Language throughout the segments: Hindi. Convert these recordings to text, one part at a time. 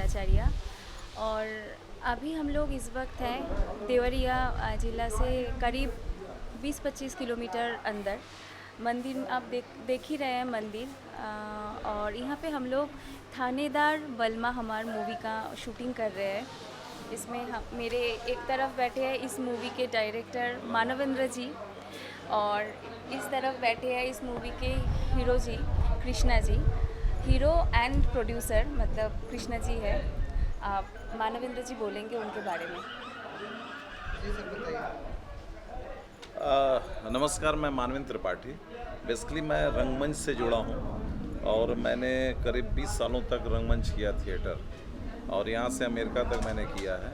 आचार्य। और अभी हम लोग इस वक्त हैं देवरिया ज़िला से करीब 20-25 किलोमीटर अंदर। मंदिर आप देख ही रहे हैं मंदिर। और यहाँ पे हम लोग थानेदार बलमा हमार मूवी का शूटिंग कर रहे हैं। इसमें हम मेरे एक तरफ बैठे हैं इस मूवी के डायरेक्टर मानवेंद्र जी, और इस तरफ बैठे हैं इस मूवी के hero G Krishna ji. Hero and producer मतलब कृष्णा जी है। आप मानवेंद्र जी बोलेंगे उनके बारे में। नमस्कार, मैं मानवेंद्र त्रिपाठी। बेसिकली मैं रंगमंच से जुड़ा हूँ और मैंने करीब 20 सालों तक रंगमंच किया, थिएटर, और यहाँ से अमेरिका तक मैंने किया है।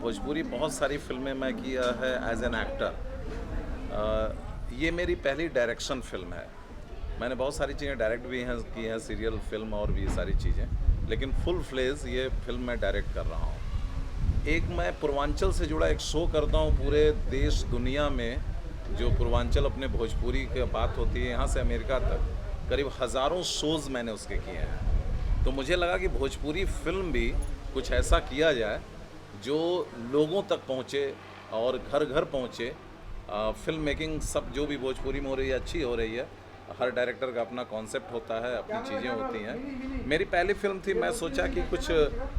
भोजपुरी बहुत सारी फिल्में मैं किया है एज एन एक्टर। ये मेरी पहली डायरेक्शन फिल्म है। मैंने बहुत सारी चीज़ें डायरेक्ट भी हैं की हैं, सीरियल, फिल्म और भी सारी चीज़ें, लेकिन फुल फ्लेज ये फिल्म मैं डायरेक्ट कर रहा हूँ। एक मैं पूर्वांचल से जुड़ा एक शो करता हूँ पूरे देश दुनिया में। जो पूर्वांचल अपने भोजपुरी की बात होती है, यहाँ से अमेरिका तक करीब हज़ारों शोज़ मैंने उसके किए हैं। तो मुझे लगा कि भोजपुरी फिल्म भी कुछ ऐसा किया जाए जो लोगों तक पहुँचे और घर घर पहुँचे। फिल्म मेकिंग सब जो भी भोजपुरी में हो रही है अच्छी हो रही है। हर डायरेक्टर का अपना कॉन्सेप्ट होता है, अपनी चीज़ें होती हैं। मेरी पहली फिल्म थी, मैं सोचा कि कुछ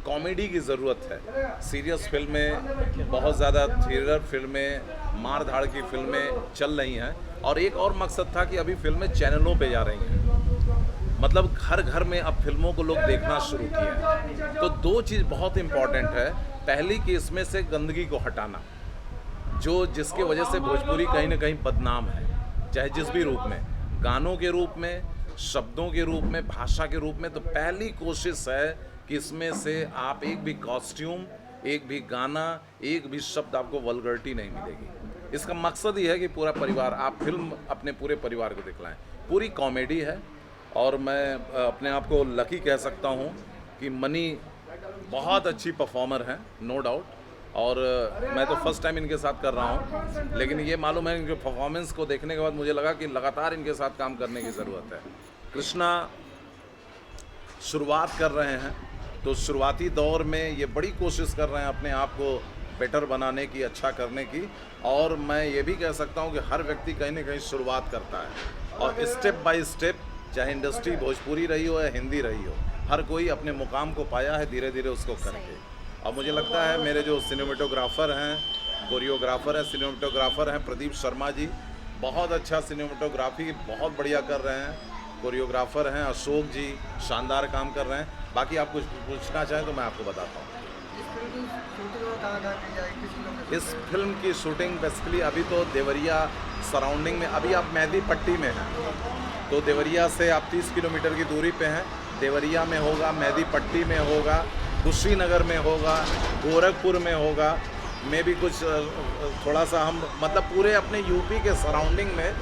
कॉमेडी की ज़रूरत है। सीरियस फिल्में, बहुत ज़्यादा थ्रिलर फिल्में, मार धाड़ की फिल्में चल रही हैं, और एक और मकसद था कि अभी फिल्में चैनलों पे जा रही हैं, मतलब घर घर में अब फिल्मों को लोग देखना शुरू किए हैं। तो दो चीज़ बहुत इम्पॉर्टेंट है। पहली कि इसमें से गंदगी को हटाना, जो जिसके वजह से भोजपुरी कहीं ना कहीं बदनाम है, चाहे जिस भी रूप में, गानों के रूप में, शब्दों के रूप में, भाषा के रूप में। तो पहली कोशिश है कि इसमें से आप एक भी कॉस्ट्यूम, एक भी गाना, एक भी शब्द आपको वल्गरिटी नहीं मिलेगी। इसका मकसद ही है कि पूरा परिवार, आप फिल्म अपने पूरे परिवार को दिखलाएं। पूरी कॉमेडी है, और मैं अपने आप को लकी कह सकता हूँ कि मनी बहुत अच्छी परफॉर्मर हैं, नो डाउट। और मैं तो फर्स्ट टाइम इनके साथ कर रहा हूँ, लेकिन ये मालूम है इनके परफॉर्मेंस को देखने के बाद मुझे लगा कि लगातार इनके साथ काम करने की ज़रूरत है। कृष्णा शुरुआत कर रहे हैं, तो शुरुआती दौर में ये बड़ी कोशिश कर रहे हैं अपने आप को बेटर बनाने की, अच्छा करने की। और मैं ये भी कह सकता हूँ कि हर व्यक्ति कहीं ना कहीं शुरुआत करता है, और स्टेप बाय स्टेप, चाहे इंडस्ट्री भोजपुरी रही हो या हिंदी रही हो, हर कोई अपने मुकाम को पाया है धीरे धीरे उसको करके। और मुझे लगता है मेरे जो सिनेमेटोग्राफर हैं, कोरियोग्राफर हैं, सिनेमेटोग्राफर हैं प्रदीप शर्मा जी, बहुत अच्छा सिनेमेटोग्राफी बहुत बढ़िया कर रहे हैं। कोरियोग्राफर हैं अशोक जी, शानदार काम कर रहे हैं। बाकी आप कुछ पूछना चाहें तो मैं आपको बताता हूँ। इस फिल्म की शूटिंग बेसिकली अभी तो देवरिया सराउंडिंग में, अभी आप मेहंदी पट्टी में हैं, तो देवरिया से आप 30 किलोमीटर की दूरी पे हैं। देवरिया में होगा, मेहंदी पट्टी में होगा, कुशीनगर में होगा, गोरखपुर में होगा, में भी कुछ थोड़ा सा हम मतलब पूरे अपने यूपी के सराउंडिंग में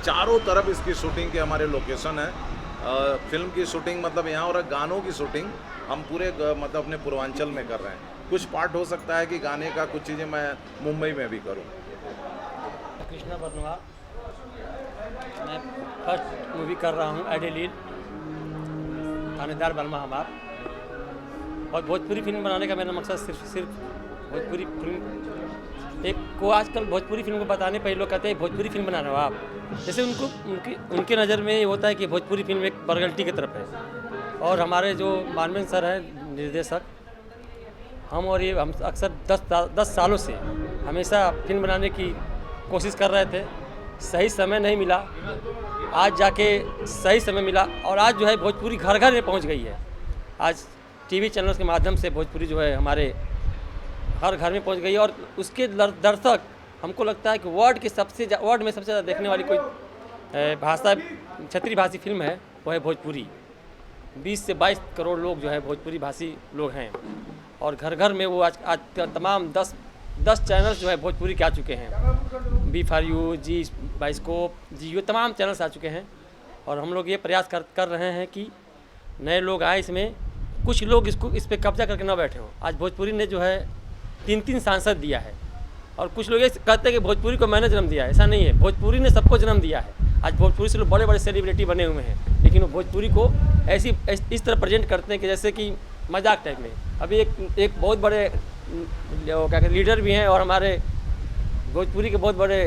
चारों तरफ इसकी शूटिंग के हमारे लोकेशन है। फिल्म की शूटिंग मतलब यहाँ, और गानों की शूटिंग हम पूरे मतलब अपने पूर्वांचल में कर रहे हैं। कुछ पार्ट हो सकता है कि गाने का कुछ चीज़ें मैं मुंबई में भी करूँ। कृष्णा बर्नवाल, मैं फर्स्ट मूवी कर रहा हूँ एडिलीड, थानेदार बलमा हमार। और भोजपुरी फिल्म बनाने का मेरा मकसद सिर्फ भोजपुरी फिल्म एक को, आजकल भोजपुरी फिल्म को बताने पर लोग कहते हैं भोजपुरी फिल्म बना रहे हो आप। जैसे उनके नज़र में ये होता है कि भोजपुरी फिल्म एक बर्गल्टी की तरफ है। और हमारे जो मानवेंद्र सर हैं निर्देशक, हम अक्सर 10 सालों से हमेशा फिल्म बनाने की कोशिश कर रहे थे। सही समय नहीं मिला, आज जाके सही समय मिला, और आज जो है भोजपुरी घर घर में पहुंच गई है। आज टीवी चैनल्स के माध्यम से भोजपुरी जो है हमारे हर घर में पहुंच गई है। और उसके दर्शक, हमको लगता है कि वर्ल्ड में सबसे ज़्यादा देखने वाली कोई भाषा, क्षेत्रीय भाषी फिल्म है, वो है भोजपुरी। 20 से 22 करोड़ लोग जो है भोजपुरी भाषी लोग हैं, और घर घर में वो आज तमाम 10 चैनल्स जो है भोजपुरी के आ चुके हैं। B4U, जी बाइस्कोप, जियो, तमाम चैनल्स आ चुके हैं। और हम लोग ये प्रयास कर रहे हैं कि नए लोग आए इसमें, कुछ लोग इस पे कब्जा करके ना बैठे हों। आज भोजपुरी ने जो है 3 सांसद दिया है, और कुछ लोग ये कहते हैं कि भोजपुरी को मैंने जन्म दिया है। ऐसा नहीं है, भोजपुरी ने सबको जन्म दिया है। आज भोजपुरी से लोग बड़े बड़े सेलिब्रिटी बने हुए हैं, लेकिन वो भोजपुरी को इस तरह प्रेजेंट करते हैं कि जैसे कि मजाक टाइप में। अभी एक बहुत बड़े वो क्या कहते लीडर भी हैं और हमारे भोजपुरी के बहुत बड़े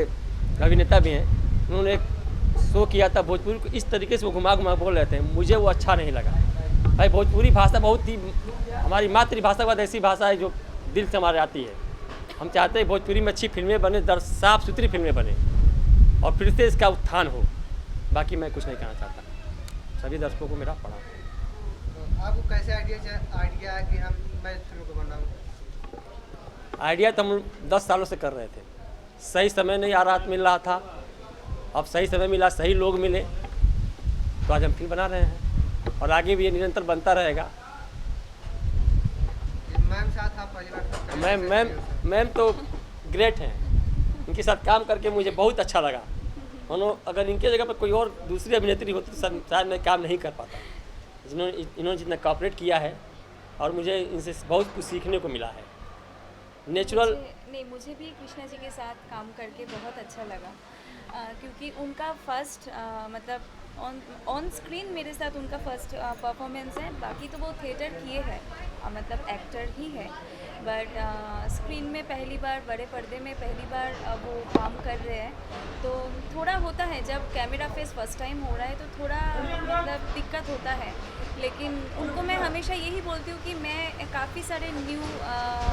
अभिनेता भी हैं, उन्होंने एक शो किया था भोजपुरी को इस तरीके से वो घुमा घुमा बोल रहे थे, मुझे वो अच्छा नहीं लगा। भाई भोजपुरी भाषा बहुत ही हमारी मातृभाषा के बाद ऐसी भाषा है जो दिल से हमारे आती है। हम चाहते हैं भोजपुरी में अच्छी फिल्में बने, साफ सुथरी फिल्में बने और फिर से इसका उत्थान हो। बाकी मैं कुछ नहीं कहना चाहता, सभी दर्शकों को मेरा प्रणाम। तो आपको कैसे आइडिया है कि मैं इस फिल्म को बनाऊँ? आइडिया तो हम 10 सालों से कर रहे थे, सही समय नहीं आ रहा मिल रहा था, अब सही समय मिला, सही लोग मिले तो आज हम फिल्म बना रहे हैं और आगे भी ये निरंतर बनता रहेगा। मैम साथ आप पहली बार मैम तो ग्रेट हैं, इनके साथ काम करके मुझे बहुत अच्छा लगा। अगर इनके जगह पर कोई और दूसरी अभिनेत्री होती तो शायद मैं काम नहीं कर पाता। इन्होंने जितना कॉपरेट किया है और मुझे इनसे बहुत कुछ सीखने को मिला है। नेचुरल मुझे भी कृष्णा जी के साथ काम करके बहुत अच्छा लगा, क्योंकि उनका फर्स्ट मतलब ऑन स्क्रीन मेरे साथ उनका फर्स्ट परफॉर्मेंस है। बाकी तो वो थिएटर किए हैं, मतलब एक्टर ही है, बट स्क्रीन में पहली बार, बड़े पर्दे में पहली बार वो काम कर रहे हैं। तो थोड़ा होता है जब कैमरा फेस फर्स्ट टाइम हो रहा है तो थोड़ा मतलब दिक्कत होता है, लेकिन उनको मैं हमेशा यही बोलती हूँ कि मैं काफ़ी सारे न्यू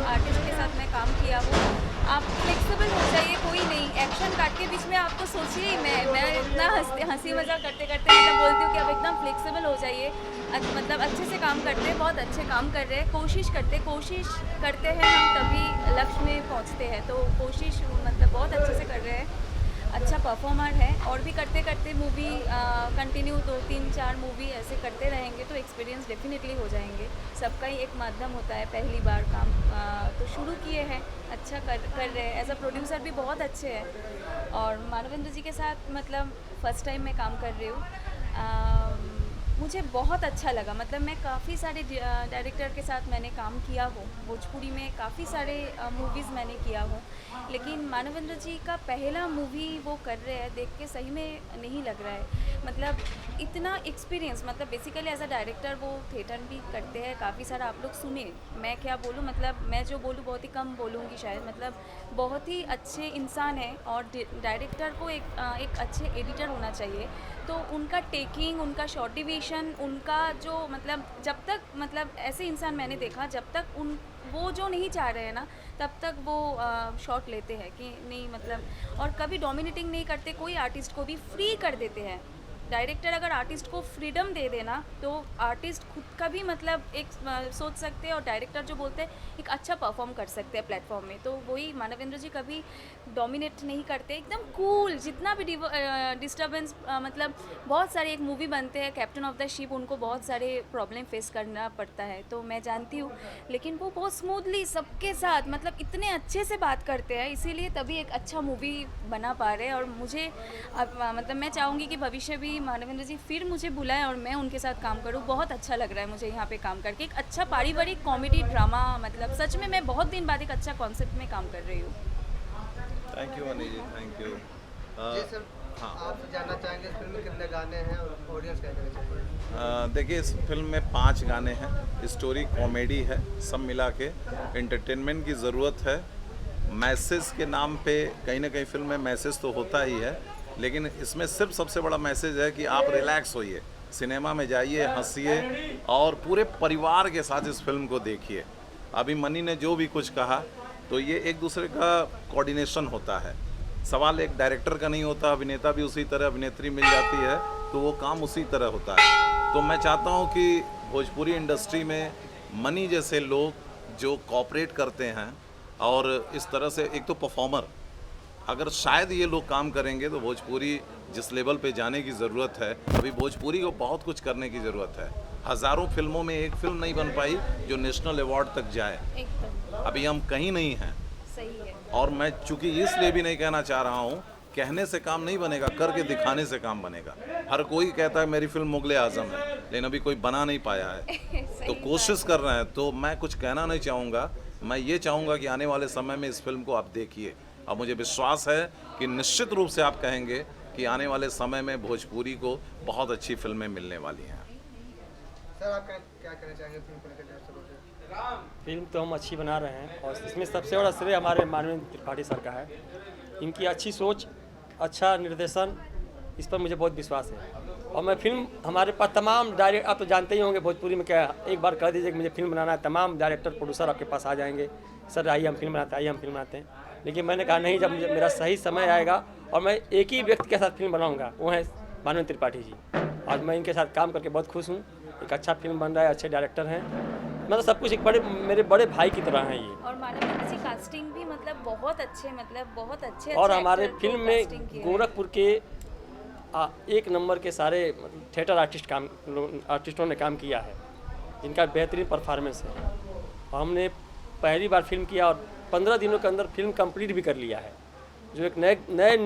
आर्टिस्ट के साथ मैं काम किया हूँ, आप फ्लेक्सिबल हो जाइए, कोई नहीं एक्शन काट के बीच में आपको सोचिए। मैं इतना हंसी मजाक करते करते मतलब बोलती हूँ कि आप एकदम फ्लेक्सिबल हो जाइए, मतलब अच्छे से काम करते हैं, बहुत अच्छे काम कर रहे हैं, कोशिश करते हैं हम तभी लक्ष्य में पहुँचते हैं। तो कोशिश मतलब बहुत अच्छे से कर रहे हैं, अच्छा परफॉर्मर है और भी करते करते मूवी कंटिन्यू 2-3-4 मूवी ऐसे करते रहेंगे तो एक्सपीरियंस डेफिनेटली हो जाएंगे। सबका ही एक माध्यम होता है, पहली बार काम तो शुरू किए हैं, अच्छा कर रहे हैं। एज अ प्रोड्यूसर भी बहुत अच्छे हैं और मानवेंद्र जी के साथ मतलब फर्स्ट टाइम मैं काम कर रही हूँ। मुझे बहुत अच्छा लगा, मतलब मैं काफ़ी सारे डायरेक्टर के साथ मैंने काम किया हो, भोजपुरी में काफ़ी सारे मूवीज़ मैंने किया हो, लेकिन मानवेंद्र जी का पहला मूवी वो कर रहे हैं देख के सही में नहीं लग रहा है। मतलब इतना एक्सपीरियंस, मतलब बेसिकली एज अ डायरेक्टर वो थिएटर भी करते हैं काफ़ी सारा, आप लोग सुने, मैं क्या बोलूँ, मतलब मैं जो बोलूँ बहुत ही कम बोलूँगी शायद, मतलब बहुत ही अच्छे इंसान है और डायरेक्टर को एक अच्छे एडिटर होना चाहिए। तो उनका टेकिंग, उनका शॉट डिवीज़न, उनका जो मतलब जब तक मतलब ऐसे इंसान मैंने देखा जब तक वो जो नहीं चाह रहे हैं ना तब तक वो शॉट लेते हैं कि नहीं, मतलब और कभी डोमिनेटिंग नहीं करते, कोई आर्टिस्ट को भी फ्री कर देते हैं। डायरेक्टर अगर आर्टिस्ट को फ्रीडम दे देना तो आर्टिस्ट खुद का भी मतलब एक सोच सकते हैं और डायरेक्टर जो बोलते हैं एक अच्छा परफॉर्म कर सकते हैं प्लेटफॉर्म में। तो वही मानवेंद्र जी कभी डोमिनेट नहीं करते, एकदम कूल, जितना भी डिस्टर्बेंस मतलब बहुत सारे एक मूवी बनते हैं कैप्टन ऑफ द शिप, उनको बहुत सारे प्रॉब्लम फेस करना पड़ता है तो मैं जानती हूँ, लेकिन वो बहुत स्मूथली सबके साथ मतलब इतने अच्छे से बात करते हैं, इसीलिए तभी एक अच्छा मूवी बना पा रहे हैं। और मुझे मतलब मैं चाहूँगी कि भविष्य भी मानवेंद्र जी फिर मुझे बुलाएं और मैं उनके साथ काम करूं। बहुत अच्छा लग रहा है मुझे यहाँ पे काम करके, एक अच्छा पारिवारिक कॉमेडी ड्रामा, मतलब सच में मैं बहुत दिन बाद एक अच्छा कॉन्सेप्ट में काम कर रही हूँ। थैंक यू अनी जी, थैंक यू। जी सर, हाँ, आप जानना चाहेंगे इस फिल्म में कितने गाने हैं और ऑडियंस क्या कहना चाहिए? देखिए इस फिल्म में 5 गाने हैं, स्टोरी कॉमेडी है, सब मिला के एंटरटेनमेंट की ज़रूरत है। मैसेज के नाम पे कहीं ना कहीं फिल्म में मैसेज तो होता ही है, लेकिन इसमें सिर्फ सबसे बड़ा मैसेज है कि आप रिलैक्स होइए, सिनेमा में जाइए, हंसिए और पूरे परिवार के साथ इस फिल्म को देखिए। अभी मनी ने जो भी कुछ कहा तो ये एक दूसरे का कोऑर्डिनेशन होता है, सवाल एक डायरेक्टर का नहीं होता, अभिनेता भी उसी तरह, अभिनेत्री मिल जाती है तो वो काम उसी तरह होता है। तो मैं चाहता हूँ कि भोजपुरी इंडस्ट्री में मनी जैसे लोग जो कोऑपरेट करते हैं और इस तरह से एक तो परफॉर्मर, अगर शायद ये लोग काम करेंगे तो भोजपुरी जिस लेवल पे जाने की ज़रूरत है, अभी भोजपुरी को बहुत कुछ करने की ज़रूरत है। हज़ारों फिल्मों में एक फिल्म नहीं बन पाई जो नेशनल अवार्ड तक जाए, एकदम अभी हम कहीं नहीं हैं। सही है। और मैं चूँकि इसलिए भी नहीं कहना चाह रहा हूँ, कहने से काम नहीं बनेगा, करके दिखाने से काम बनेगा। हर कोई कहता है मेरी फिल्म मुगले आज़म है, लेकिन अभी कोई बना नहीं पाया है तो कोशिश कर रहे हैं। तो मैं कुछ कहना नहीं चाहूँगा, मैं ये चाहूँगा कि आने वाले समय में इस फिल्म को आप देखिए और मुझे विश्वास है कि निश्चित रूप से आप कहेंगे कि आने वाले समय में भोजपुरी को बहुत अच्छी फिल्में मिलने वाली हैं। सर आप क्या कहना चाहेंगे फिल्म को लेकर? फिल्म तो हम अच्छी बना रहे हैं और इसमें सबसे बड़ा श्रेय हमारे माननीय त्रिपाठी सर का है। इनकी अच्छी सोच, अच्छा निर्देशन, इस पर मुझे बहुत विश्वास है। और मैं फिल्म हमारे पास तमाम डायरेक्ट, आप तो जानते ही होंगे भोजपुरी में क्या, एक बार कह दीजिए कि मुझे फिल्म बनाना है, तमाम डायरेक्टर प्रोड्यूसर आपके पास आ जाएंगे, सर आइए हम फिल्म बनाते हैं, आइए हम फिल्म बनाते हैं। लेकिन मैंने कहा नहीं, जब मुझे मेरा सही समय आएगा और मैं एक ही व्यक्ति के साथ फिल्म बनाऊँगा, वो है माननीय त्रिपाठी जी। आज मैं इनके साथ काम करके बहुत खुश हूँ। एक अच्छा फिल्म बन रहा है, अच्छे डायरेक्टर हैं, मतलब सब कुछ एक मेरे बड़े भाई की तरह हैं ये। और मानव जी कास्टिंग भी मतलब बहुत अच्छे, मतलब बहुत अच्छे और अच्छे हमारे actor को फिल्म में casting किया है। गोरखपुर के एक नंबर के सारे थिएटर आर्टिस्टों ने काम किया है, जिनका बेहतरीन परफॉर्मेंस है। और हमने पहली बार फिल्म किया और 15 दिनों के अंदर फिल्म कंप्लीट भी कर लिया है, जो एक नए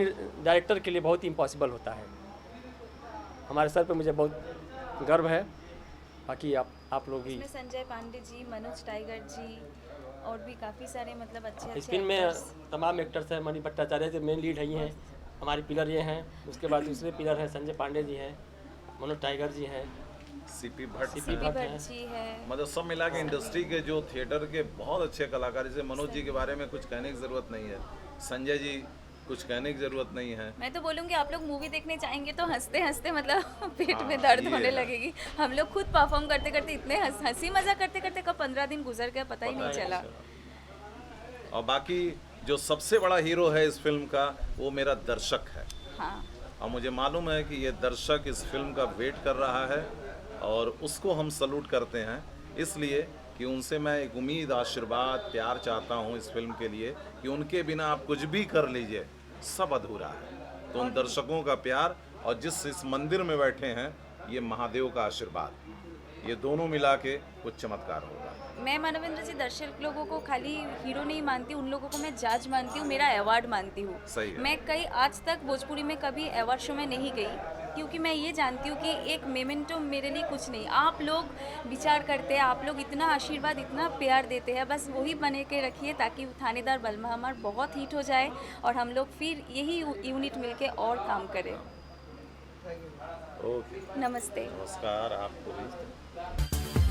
डायरेक्टर के लिए बहुत ही इम्पॉसिबल होता है। हमारे सर पे मुझे बहुत गर्व है। बाकी आप लोग ही इसमें संजय पांडे जी, मनोज टाइगर जी और भी काफ़ी सारे मतलब अच्छे इस अच्छे फिल्म में actors। तमाम एक्टर्स हैं। मणि भट्टाचार्य जो मेन लीड हैं, हमारी पिलर ये हैं। उसके बाद दूसरे पिलर हैं संजय पांडे जी हैं, मनोज टाइगर जी हैं, CP Bhatt CP CP Bhatt Bhatt हैं। जी है। मतलब सब मिला के इंडस्ट्री के जो थिएटर के बहुत अच्छे कलाकार, जैसे मनोज जी के बारे में कुछ कहने की ज़रूरत नहीं है, संजय जी कुछ कहने की ज़रूरत नहीं है। मैं तो बोलूँगी आप लोग मूवी देखने जाएंगे तो हंसते हंसते मतलब पेट में हाँ, दर्द ये होने है। लगेगी। हम लोग खुद परफॉर्म करते करते इतने हंसी मजा करते करते कब 15 दिन गुजर गया पता ही नहीं चला। और बाकी जो सबसे बड़ा हीरो है इस फिल्म का, वो मेरा दर्शक है। हाँ, और मुझे मालूम है कि ये दर्शक इस फिल्म का वेट कर रहा है और उसको हम सलूट करते हैं, इसलिए कि उनसे मैं एक उम्मीद, आशीर्वाद, प्यार चाहता हूँ इस फिल्म के लिए, कि उनके बिना आप कुछ भी कर लीजिए, सब अधूरा है। तो उन दर्शकों का प्यार और जिस इस मंदिर में बैठे हैं, ये महादेव का आशीर्वाद, ये दोनों मिला के कुछ चमत्कार होगा। मैं मानवेंद्र जी दर्शक लोगों को खाली हीरो नहीं मानती, उन लोगों को मैं जज मानती हूँ, मेरा अवार्ड मानती हूँ। सही है। मैं कई आज तक भोजपुरी में कभी अवार्ड शो में नहीं गई, क्योंकि मैं ये जानती हूँ कि एक मेमेंटो मेरे लिए कुछ नहीं। आप लोग विचार करते हैं, आप लोग इतना आशीर्वाद, इतना प्यार देते हैं, बस वही बने के रखिए ताकि थानेदार बलमा हमार बहुत हिट हो जाए और हम लोग फिर यही यूनिट मिलके और काम करें। ओके, नमस्ते। नमस्कार आपको भी।